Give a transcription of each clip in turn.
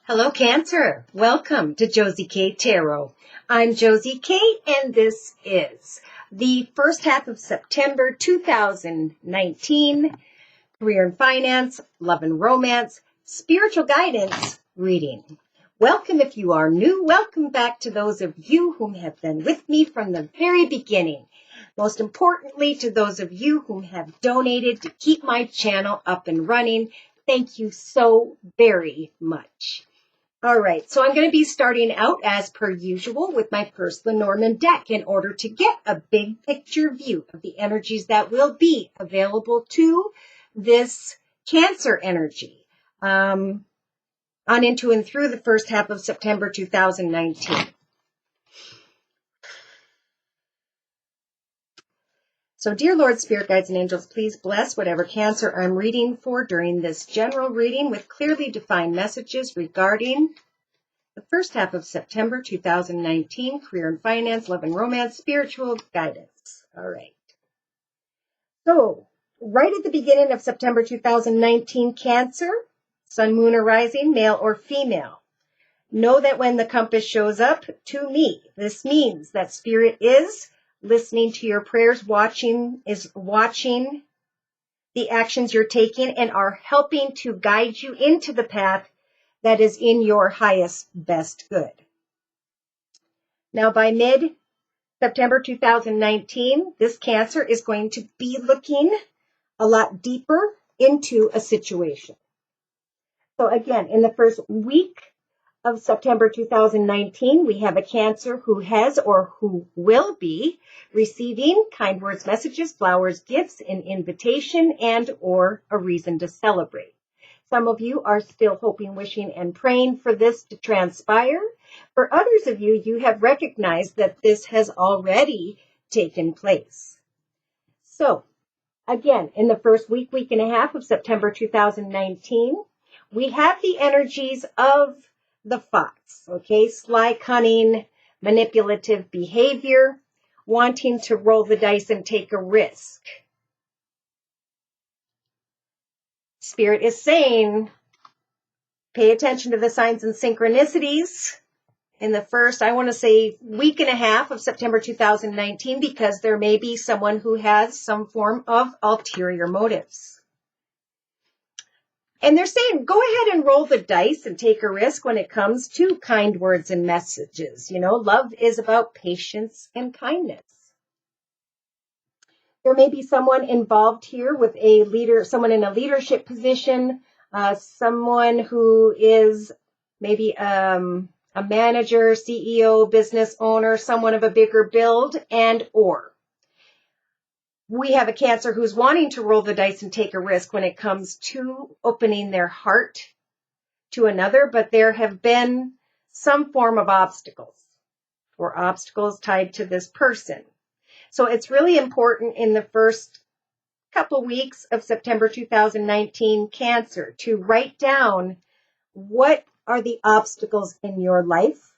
Hello, Cancer. Welcome to Josie K Tarot. I'm Josie K, and this is the first half of September 2019 career and finance, love and romance, spiritual guidance reading. Welcome if you are new. Welcome back to those of you who have been with me from the very beginning. Most importantly, to those of you who have donated to keep my channel up and running. Thank you so very much. All right, so I'm going to be starting out as per usual with my First Lenormand deck in order to get a big picture view of the energies that will be available to this Cancer energy on into and through the first half of September 2019. So, dear Lord, Spirit Guides and Angels, please bless whatever Cancer I'm reading for during this general reading with clearly defined messages regarding the first half of September 2019, career and finance, love and romance, spiritual guidance. All right. So, right at the beginning of September 2019, Cancer, Sun, Moon, or Rising, male or female. Know that when the compass shows up to me, this means that Spirit is listening to your prayers, watching the actions you're taking, and are helping to guide you into the path that is in your highest, best good. Now, by mid-September 2019, this Cancer is going to be looking a lot deeper into a situation. So again, in the first week of September 2019, we have a Cancer who has or who will be receiving kind words, messages, flowers, gifts, an invitation, and or a reason to celebrate. Some of you are still hoping, wishing, and praying for this to transpire. For others of you, you have recognized that this has already taken place. So, again, in the first week and a half of September 2019, we have the energies of the fox, okay? Sly, cunning, manipulative behavior, wanting to roll the dice and take a risk. Spirit is saying, pay attention to the signs and synchronicities in the first, I want to say, week and a half of September 2019, because there may be someone who has some form of ulterior motives. And they're saying, go ahead and roll the dice and take a risk when it comes to kind words and messages. You know, love is about patience and kindness. There may be someone involved here with a leader, someone in a leadership position, someone who is maybe a manager, CEO, business owner, someone of a bigger build, and or. We have a Cancer who's wanting to roll the dice and take a risk when it comes to opening their heart to another, but there have been some form of obstacles or obstacles tied to this person. So it's really important in the first couple weeks of September 2019, Cancer, to write down what are the obstacles in your life,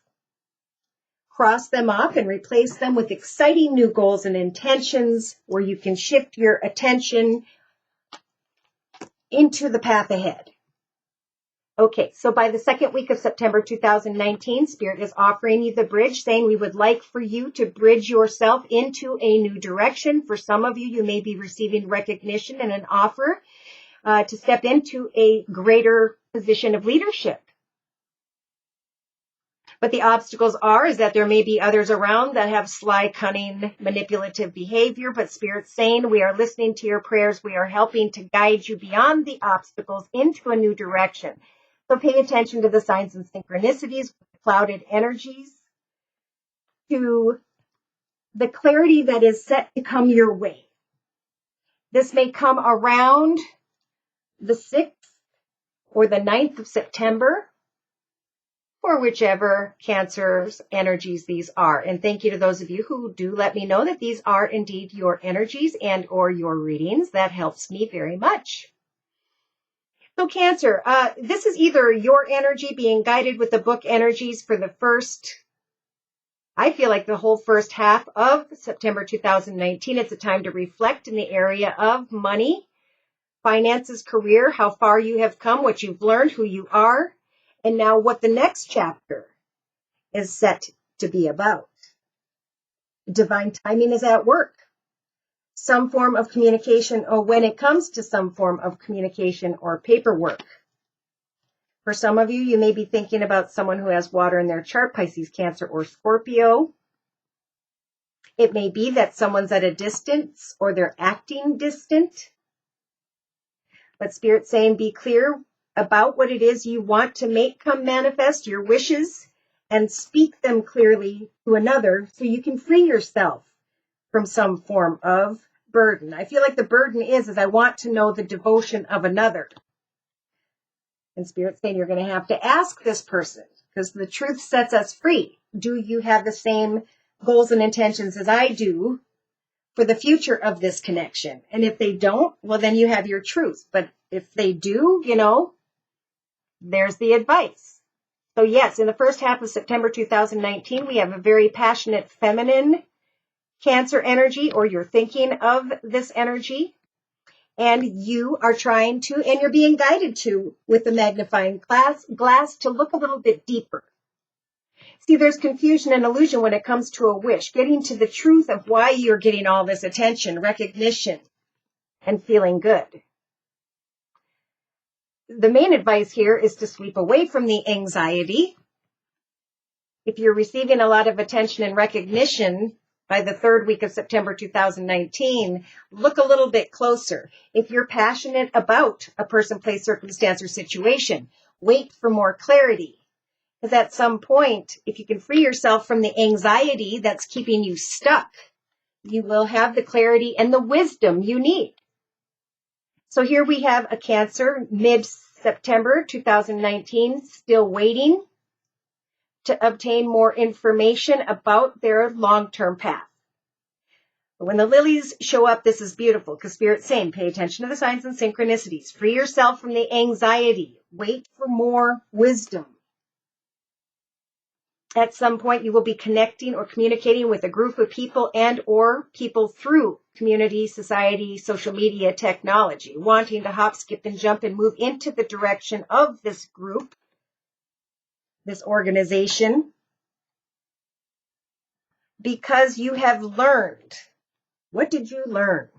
cross them off and replace them with exciting new goals and intentions where you can shift your attention into the path ahead. Okay, so by the second week of September 2019, Spirit is offering you the bridge, saying we would like for you to bridge yourself into a new direction. For some of you, you may be receiving recognition and an offer to step into a greater position of leadership. But the obstacles is that there may be others around that have sly, cunning, manipulative behavior. But Spirit's saying, we are listening to your prayers. We are helping to guide you beyond the obstacles into a new direction. So pay attention to the signs and synchronicities, clouded energies, to the clarity that is set to come your way. This may come around the 6th or the 9th of September, or whichever Cancer's energies these are. And thank you to those of you who do let me know that these are indeed your energies and or your readings. That helps me very much. So Cancer, this is either your energy being guided with the book energies for the first, I feel like the whole first half of September 2019. It's a time to reflect in the area of money, finances, career, how far you have come, what you've learned, who you are. and now what the next chapter is set to be about. Divine timing is at work. Some form of communication, or when it comes to some form of communication or paperwork. For some of you, you may be thinking about someone who has water in their chart, Pisces, Cancer, or Scorpio. It may be that someone's at a distance or they're acting distant. But Spirit's saying be clear about what it is you want to make come manifest, your wishes, and speak them clearly to another so you can free yourself from some form of burden. I feel like the burden is I want to know the devotion of another. And Spirit's saying you're going to have to ask this person, because the truth sets us free. Do you have the same goals and intentions as I do for the future of this connection? And if they don't, well, then you have your truth. But if they do, there's the advice. So yes, in the first half of September 2019, we have a very passionate feminine Cancer energy, or you're thinking of this energy. And you are trying to, and you're being guided to, with the magnifying glass to look a little bit deeper. See, there's confusion and illusion when it comes to a wish, getting to the truth of why you're getting all this attention, recognition, and feeling good. The main advice here is to sweep away from the anxiety. If you're receiving a lot of attention and recognition by the third week of September 2019, look a little bit closer. If you're passionate about a person, place, circumstance, or situation, wait for more clarity. Because at some point, if you can free yourself from the anxiety that's keeping you stuck, you will have the clarity and the wisdom you need. So here we have a Cancer, mid-September 2019, still waiting to obtain more information about their long-term path. But when the lilies show up, this is beautiful, because Spirit's saying, pay attention to the signs and synchronicities. Free yourself from the anxiety. Wait for more wisdom. At some point, you will be connecting or communicating with a group of people and or people through community, society, social media, technology, wanting to hop, skip, and jump and move into the direction of this group, this organization, because you have learned. What did you learn?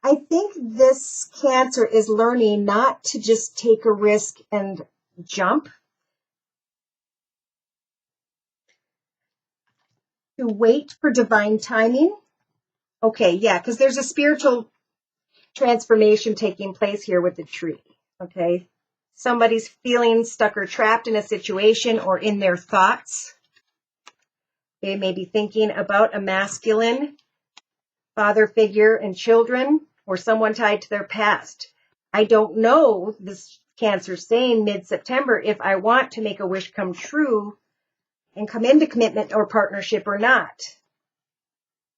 I think this Cancer is learning not to just take a risk and jump, to wait for divine timing. Okay, yeah, because there's a spiritual transformation taking place here with the tree, okay? Somebody's feeling stuck or trapped in a situation or in their thoughts. They may be thinking about a masculine father figure and children, or someone tied to their past. I don't know, this Cancer saying mid-September, if I want to make a wish come true and come into commitment or partnership or not.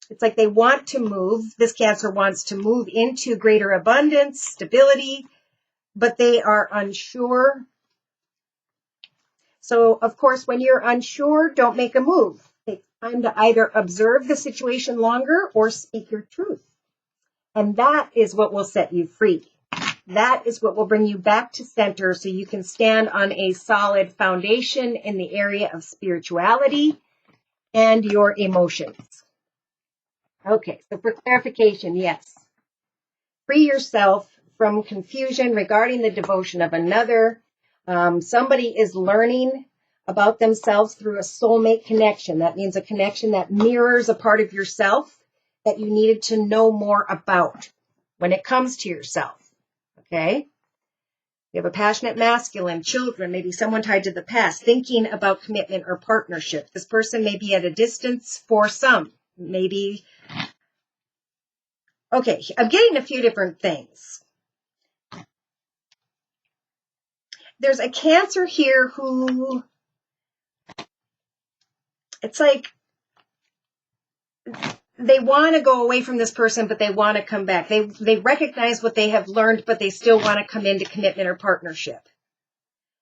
It's like they want to move. This Cancer wants to move into greater abundance, stability, but they are unsure. So, of course, when you're unsure, don't make a move. Take time to either observe the situation longer or speak your truth. And that is what will set you free. That is what will bring you back to center so you can stand on a solid foundation in the area of spirituality and your emotions. Okay, so for clarification, yes. Free yourself from confusion regarding the devotion of another. Somebody is learning about themselves through a soulmate connection. That means a connection that mirrors a part of yourself that you needed to know more about when it comes to yourself. Okay? You have a passionate masculine, children, maybe someone tied to the past, thinking about commitment or partnership. This person may be at a distance for some. Maybe, okay, I'm getting a few different things. There's a Cancer here who, it's like, they want to go away from this person, but they want to come back. They recognize what they have learned, but they still want to come into commitment or partnership.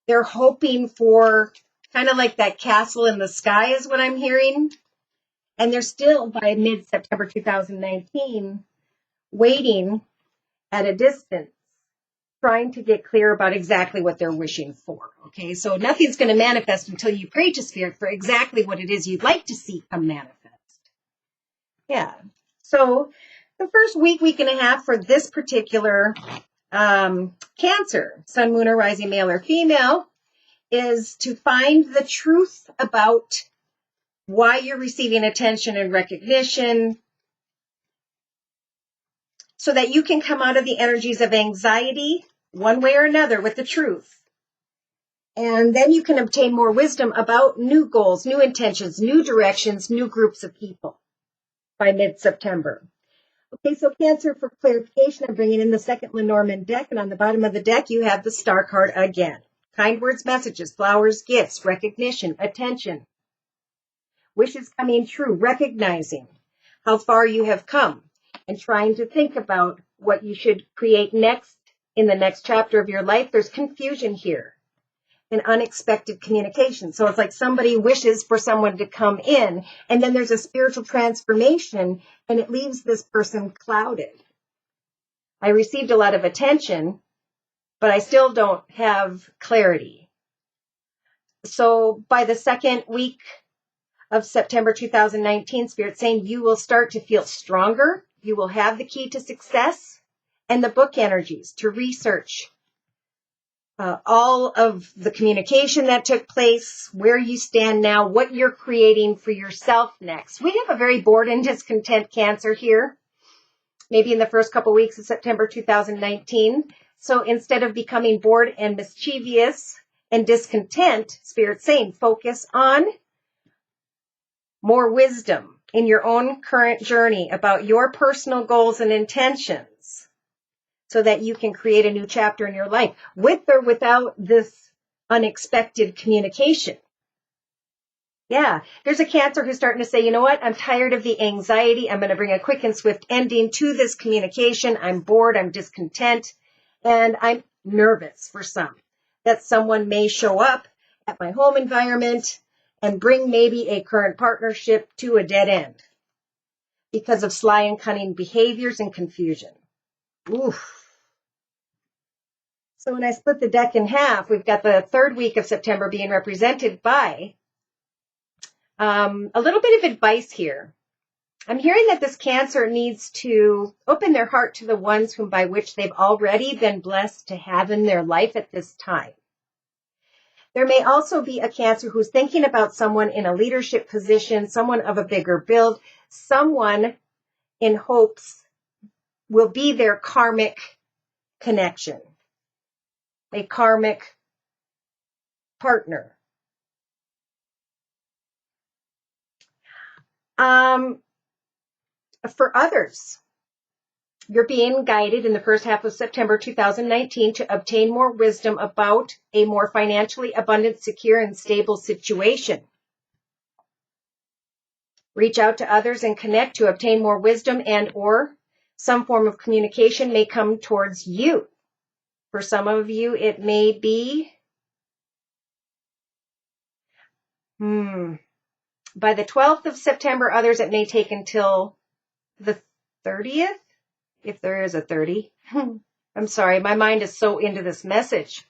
They're hoping for kind of like that castle in the sky is what I'm hearing. And they're still, by mid-September 2019, waiting at a distance trying to get clear about exactly what they're wishing for. Okay, so nothing's going to manifest until you pray to Spirit for exactly what it is you'd like to see come manifest. Yeah. So the first week and a half for this particular Cancer, Sun, Moon, or Rising, male or female, is to find the truth about why you're receiving attention and recognition, so that you can come out of the energies of anxiety one way or another with the truth. And then you can obtain more wisdom about new goals, new intentions, new directions, new groups of people by mid-September. Okay, so Cancer, for clarification, I'm bringing in the second Lenormand deck, and on the bottom of the deck, you have the Star card again. Kind words, messages, flowers, gifts, recognition, attention, wishes coming true, recognizing how far you have come, and trying to think about what you should create next in the next chapter of your life. There's confusion here and unexpected communication. So it's like somebody wishes for someone to come in, and then there's a spiritual transformation, and it leaves this person clouded. I received a lot of attention, but I still don't have clarity. So by the second week of September 2019, Spirit's saying you will start to feel stronger. You will have the key to success and the book energies to research all of the communication that took place, where you stand now, what you're creating for yourself next. We have a very bored and discontent Cancer here, maybe in the first couple weeks of September 2019. So instead of becoming bored and mischievous and discontent, Spirit's saying focus on more wisdom in your own current journey about your personal goals and intentions, so that you can create a new chapter in your life with or without this unexpected communication. Yeah, there's a Cancer who's starting to say, you know what? I'm tired of the anxiety. I'm going to bring a quick and swift ending to this communication. I'm bored. I'm discontent. And I'm nervous for some that someone may show up at my home environment and bring maybe a current partnership to a dead end because of sly and cunning behaviors and confusion. Oof. So when I split the deck in half, we've got the third week of September being represented by a little bit of advice here. I'm hearing that this Cancer needs to open their heart to the ones whom by which they've already been blessed to have in their life at this time. There may also be a Cancer who's thinking about someone in a leadership position, someone of a bigger build, someone in hopes will be their karmic connection, a karmic partner. For others, you're being guided in the first half of September 2019 to obtain more wisdom about a more financially abundant, secure, and stable situation. Reach out to others and connect to obtain more wisdom, and or some form of communication may come towards you. For some of you, it may be by the 12th of September. Others, it may take until the 30th, if there is a 30. I'm sorry, my mind is so into this message.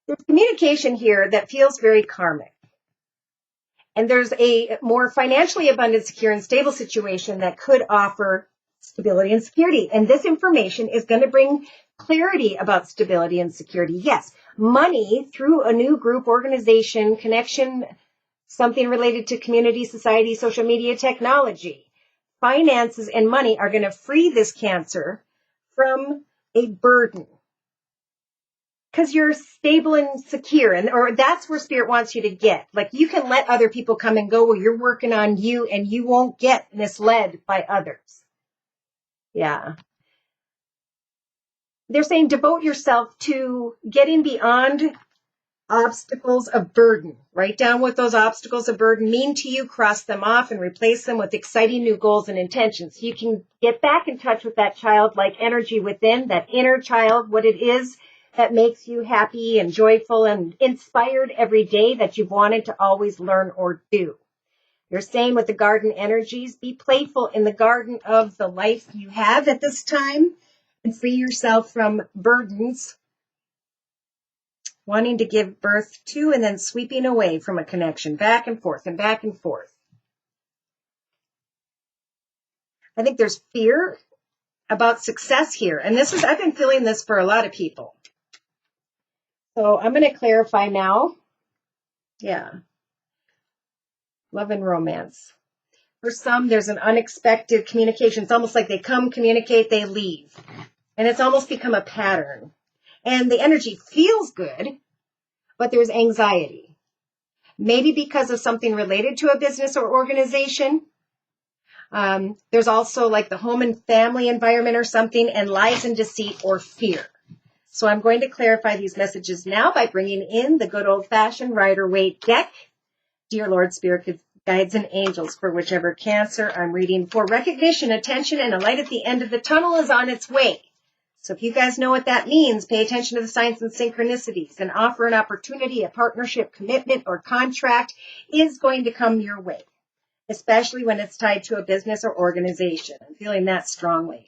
There's communication here that feels very karmic. And there's a more financially abundant, secure, and stable situation that could offer stability and security. And this information is going to bring clarity about stability and security. Yes, money through a new group, organization, connection, something related to community, society, social media, technology. Finances and money are going to free this Cancer from a burden, because you're stable and secure, or that's where Spirit wants you to get. Like, you can let other people come and go while you're working on you, and you won't get misled by others. Yeah. They're saying devote yourself to getting beyond obstacles of burden. Write down what those obstacles of burden mean to you, cross them off, and replace them with exciting new goals and intentions. You can get back in touch with that childlike energy within, that inner child, what it is that makes you happy and joyful and inspired every day that you've wanted to always learn or do. You're saying with the garden energies, be playful in the garden of the life you have at this time and free yourself from burdens wanting to give birth to and then sweeping away from a connection, back and forth and back and forth. I think there's fear about success here. And I've been feeling this for a lot of people. So I'm going to clarify now. Yeah. Love and romance. For some, there's an unexpected communication. It's almost like they come, communicate, they leave. And it's almost become a pattern. And the energy feels good, but there's anxiety. Maybe because of something related to a business or organization. There's also like the home and family environment or something, and lies and deceit or fear. So I'm going to clarify these messages now by bringing in the good old-fashioned Rider-Waite deck. Dear Lord, Spirit, Guides, and Angels, for whichever Cancer I'm reading for recognition, attention, and a light at the end of the tunnel is on its way. So if you guys know what that means, pay attention to the signs and synchronicities. An offer, an opportunity, a partnership, commitment, or contract is going to come your way, especially when it's tied to a business or organization. I'm feeling that strongly.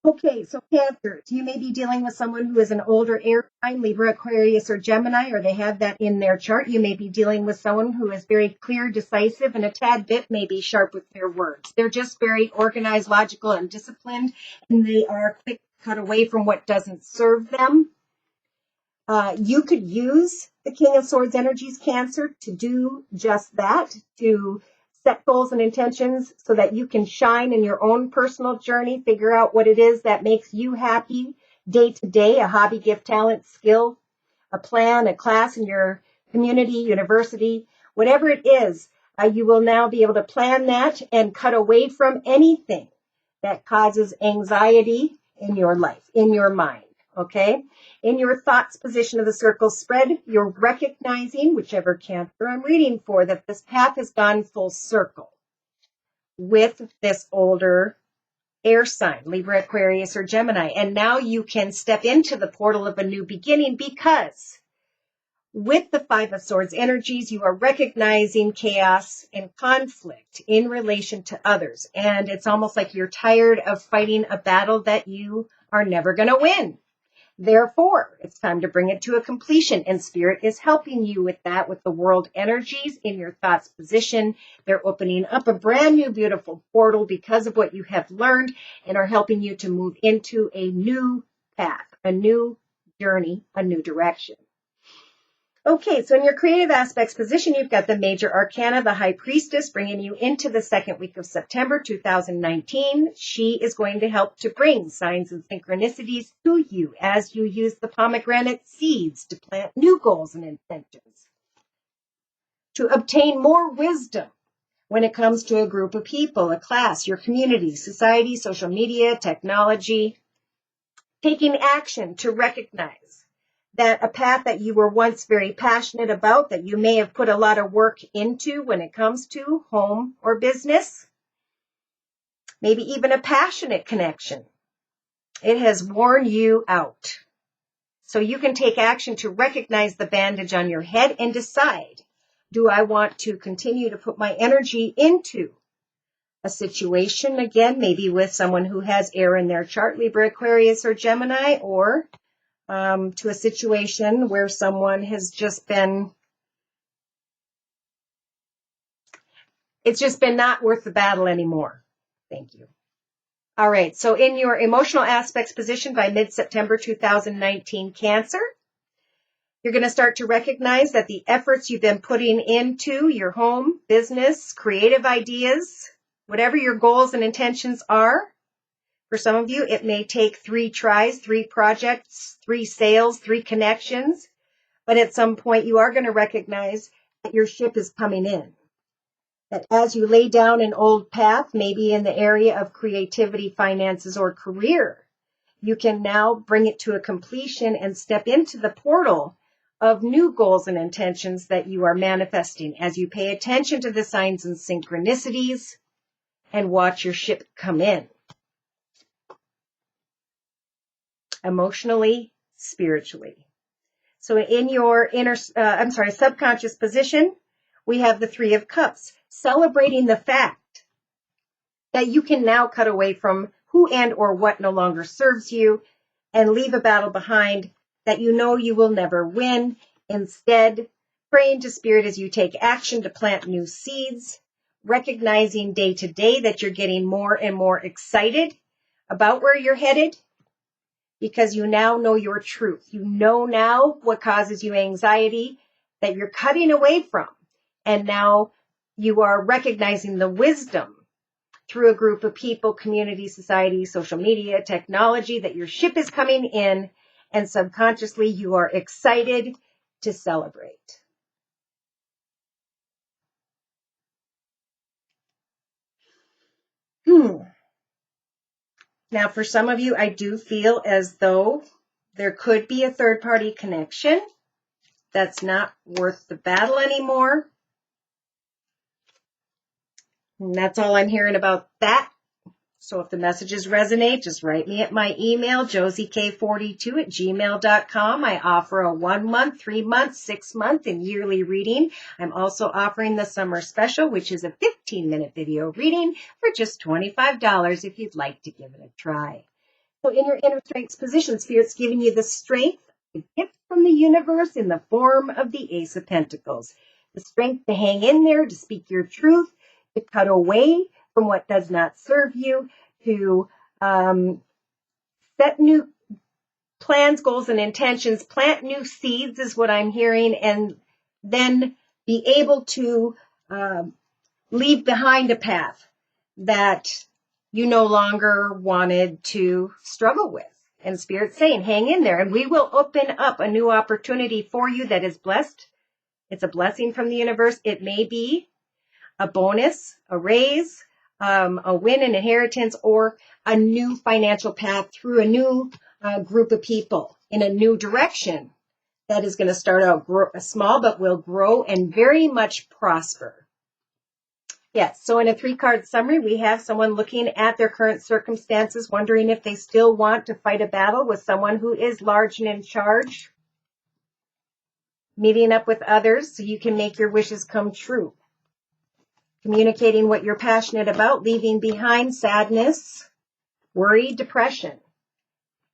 Okay, so Cancer, you may be dealing with someone who is an older air sign, Libra, Aquarius, or Gemini, or they have that in their chart. You may be dealing with someone who is very clear, decisive, and a tad bit maybe sharp with their words. They're just very organized, logical, and disciplined, and they are quick to cut away from what doesn't serve them. You could use the King of Swords energies, Cancer, to do just that, to set goals and intentions so that you can shine in your own personal journey, figure out what it is that makes you happy day to day, a hobby, gift, talent, skill, a plan, a class in your community, university, whatever it is, you will now be able to plan that and cut away from anything that causes anxiety in your life, in your mind. Okay, in your thoughts position of the circle spread, you're recognizing, whichever Cancer I'm reading for, that this path has gone full circle with this older air sign, Libra, Aquarius, or Gemini. And now you can step into the portal of a new beginning, because with the Five of Swords energies, you are recognizing chaos and conflict in relation to others. And it's almost like you're tired of fighting a battle that you are never going to win. Therefore, it's time to bring it to a completion, and Spirit is helping you with that, with the world energies in your thoughts position. They're opening up a brand new, beautiful portal because of what you have learned, and are helping you to move into a new path, a new journey, a new direction. Okay, so in your creative aspects position, you've got the major arcana, the High Priestess, bringing you into the second week of September 2019. She is going to help to bring signs and synchronicities to you as you use the pomegranate seeds to plant new goals and intentions, to obtain more wisdom when it comes to a group of people, a class, your community, society, social media, technology, taking action to recognize that a path that you were once very passionate about, that you may have put a lot of work into when it comes to home or business, maybe even a passionate connection, it has worn you out. So you can take action to recognize the bandage on your head and decide, do I want to continue to put my energy into a situation, again, maybe with someone who has air in their chart, Libra, Aquarius, or Gemini, or to a situation where someone has just been, it's just been not worth the battle anymore. Thank you. All right, so in your emotional aspects position by mid-September 2019, Cancer, you're going to start to recognize that the efforts you've been putting into your home, business, creative ideas, whatever your goals and intentions are, for some of you, it may take 3 tries, 3 projects, 3 sales, 3 connections, but at some point you are going to recognize that your ship is coming in. That as you lay down an old path, maybe in the area of creativity, finances, or career, you can now bring it to a completion and step into the portal of new goals and intentions that you are manifesting as you pay attention to the signs and synchronicities and watch your ship come in. Emotionally, spiritually. So in your subconscious position, we have the 3 of Cups, celebrating the fact that you can now cut away from who and or what no longer serves you and leave a battle behind that you know you will never win. Instead, praying to Spirit as you take action to plant new seeds, recognizing day to day that you're getting more and more excited about where you're headed because you now know your truth. You know now what causes you anxiety that you're cutting away from. And now you are recognizing the wisdom through a group of people, community, society, social media, technology, that your ship is coming in, and subconsciously you are excited to celebrate. Now, for some of you, I do feel as though there could be a third-party connection that's not worth the battle anymore. And that's all I'm hearing about that. So if the messages resonate, just write me at my email, josiek42@gmail.com. I offer a 1 month, 3 month, 6 month, and yearly reading. I'm also offering the summer special, which is a 15-minute video reading for just $25 if you'd like to give it a try. So in your inner strengths position, Spirit's giving you the strength, a gift from the universe in the form of the Ace of Pentacles. The strength to hang in there, to speak your truth, to cut away from what does not serve you, to set new plans, goals, and intentions, plant new seeds is what I'm hearing, and then be able to leave behind a path that you no longer wanted to struggle with. And Spirit's saying, hang in there, and we will open up a new opportunity for you that is blessed. It's a blessing from the universe. It may be a bonus, a raise, a win, an inheritance, or a new financial path through a new group of people in a new direction that is going to start out small but will grow and very much prosper. Yes, so in a 3-card summary, we have someone looking at their current circumstances, wondering if they still want to fight a battle with someone who is large and in charge, meeting up with others so you can make your wishes come true. Communicating what you're passionate about, leaving behind sadness, worry, depression.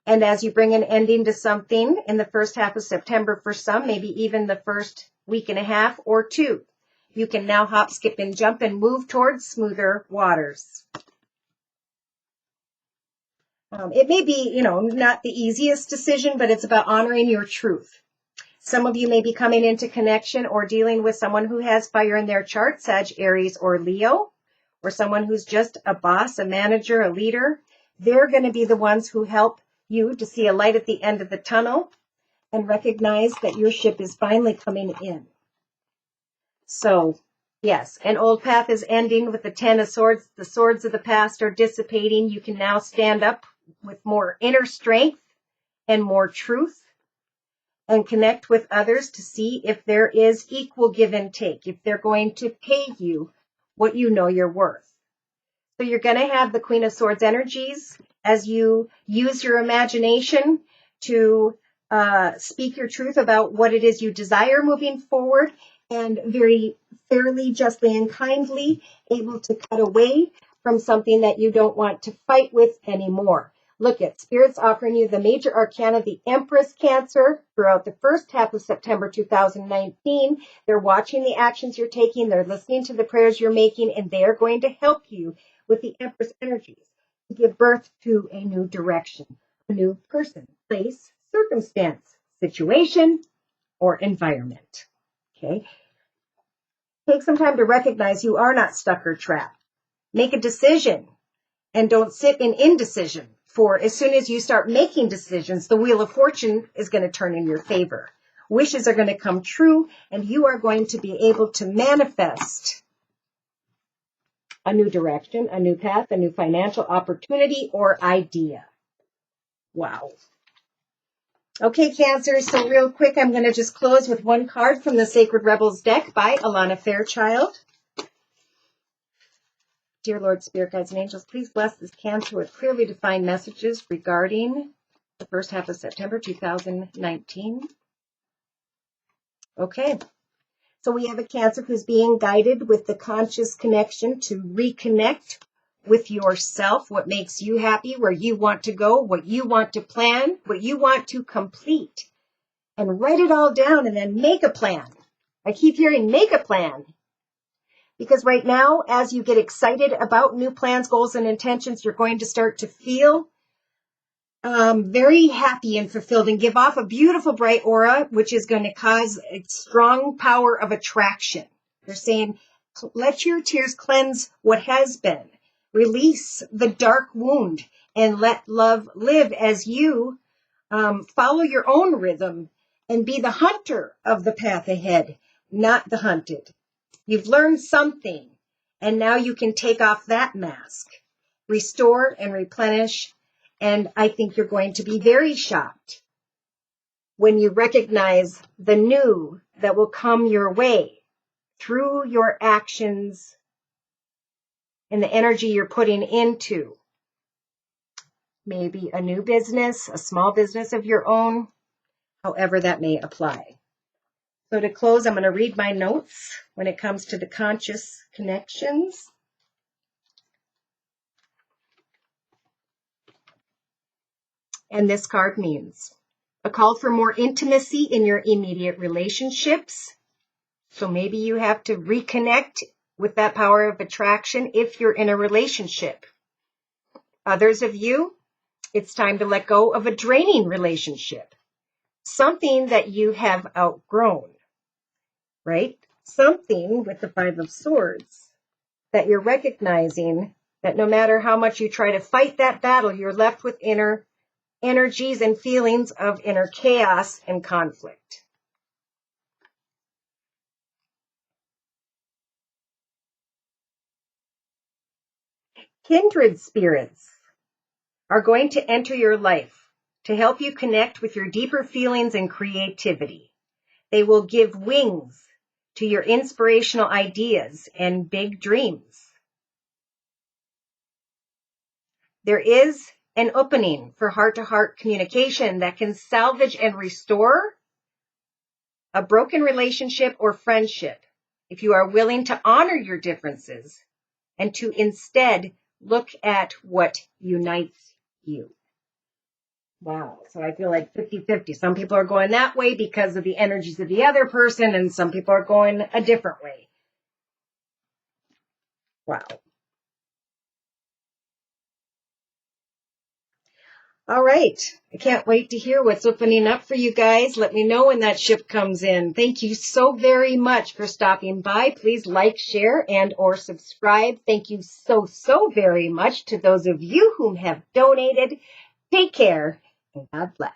And as you bring an ending to something in the first half of September for some, maybe even the first week and a half or 2, you can now hop, skip, and jump and move towards smoother waters. It may be, not the easiest decision, but it's about honoring your truth. Some of you may be coming into connection or dealing with someone who has fire in their chart, Sag, Aries, or Leo, or someone who's just a boss, a manager, a leader. They're going to be the ones who help you to see a light at the end of the tunnel and recognize that your ship is finally coming in. So, yes, an old path is ending with the 10 of Swords. The swords of the past are dissipating. You can now stand up with more inner strength and more truth and connect with others to see if there is equal give and take, if they're going to pay you what you know you're worth. So you're going to have the Queen of Swords energies as you use your imagination to speak your truth about what it is you desire moving forward, and very fairly, justly, and kindly able to cut away from something that you don't want to fight with anymore. Look at Spirit's offering you the major arcana, the Empress Cancer, throughout the first half of September 2019. They're watching the actions you're taking. They're listening to the prayers you're making, and they are going to help you with the Empress energies to give birth to a new direction, a new person, place, circumstance, situation, or environment. Okay? Take some time to recognize you are not stuck or trapped. Make a decision and don't sit in indecision. For as soon as you start making decisions, the Wheel of Fortune is going to turn in your favor. Wishes are going to come true, and you are going to be able to manifest a new direction, a new path, a new financial opportunity or idea. Wow. Okay, Cancer, so real quick, I'm going to just close with one card from the Sacred Rebels deck by Alana Fairchild. Dear Lord, Spirit, Guides, and Angels, please bless this Cancer with clearly defined messages regarding the first half of September 2019. Okay, so we have a Cancer who's being guided with the conscious connection to reconnect with yourself, what makes you happy, where you want to go, what you want to plan, what you want to complete and write it all down and then make a plan. I keep hearing make a plan. Because right now, as you get excited about new plans, goals, and intentions, you're going to start to feel very happy and fulfilled and give off a beautiful bright aura, which is going to cause a strong power of attraction. They're saying, let your tears cleanse what has been. Release the dark wound and let love live as you follow your own rhythm and be the hunter of the path ahead, not the hunted. You've learned something, and now you can take off that mask, restore and replenish, and I think you're going to be very shocked when you recognize the new that will come your way through your actions and the energy you're putting into maybe a new business, a small business of your own, however that may apply. So to close, I'm going to read my notes when it comes to the conscious connections. And this card means a call for more intimacy in your immediate relationships. So maybe you have to reconnect with that power of attraction if you're in a relationship. Others of you, it's time to let go of a draining relationship, something that you have outgrown, right? Something with the Five of Swords that you're recognizing that no matter how much you try to fight that battle, you're left with inner energies and feelings of inner chaos and conflict. Kindred spirits are going to enter your life to help you connect with your deeper feelings and creativity. They will give wings to your inspirational ideas and big dreams. There is an opening for heart-to-heart communication that can salvage and restore a broken relationship or friendship if you are willing to honor your differences and to instead look at what unites you. Wow. So I feel like 50-50. Some people are going that way because of the energies of the other person, and some people are going a different way. Wow. All right. I can't wait to hear what's opening up for you guys. Let me know when that ship comes in. Thank you so very much for stopping by. Please like, share, and or subscribe. Thank you so very much to those of you who have donated. Take care and God bless.